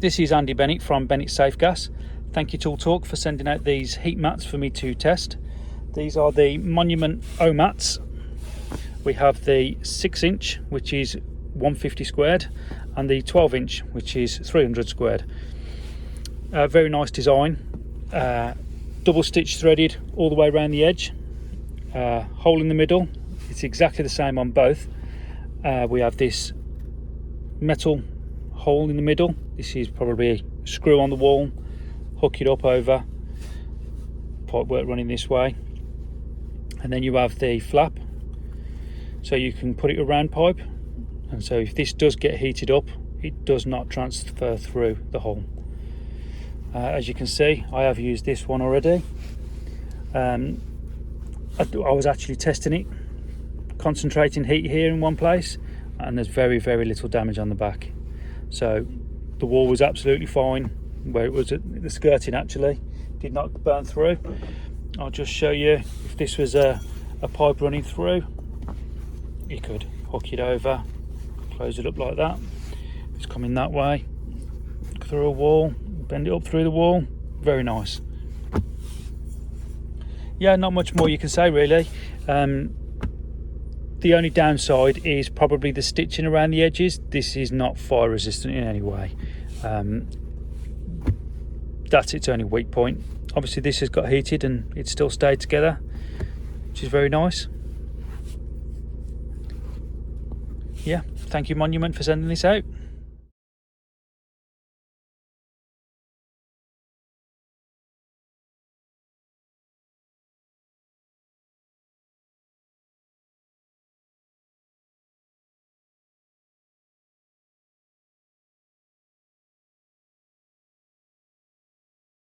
This is Andy Bennett from Bennett Safe Gas. Thank you Tool Talk for sending out these heat mats for me to test. These are the Monument OMATs. We have the 6-inch, which is 150 squared, and the 12-inch, which is 300 squared. Very nice design. Double stitch threaded all the way around the edge. Hole in the middle. It's exactly the same on both. We have this metal hole in the middle. This is probably a screw on the wall. Hook it up over. Pipe work running this way. And then you have the flap. So you can put it around pipe. And so if this does get heated up, it does not transfer through the hole. As you can see, I have used this one already. I was actually testing it, concentrating heat here in one place, and there's very little damage on the back. So the wall was absolutely fine where it was at the skirting, actually did not burn through. I'll just show you, if this was a pipe running through, you could hook it over, close it up like that. If it's coming that way through a wall, bend it up through the wall. Very nice. Yeah, not much more you can say really. The only downside is probably the stitching around the edges. This is not fire resistant in any way. That's its only weak point. Obviously this has got heated and it still stayed together, which is very nice. Yeah, thank you Monument for sending this out.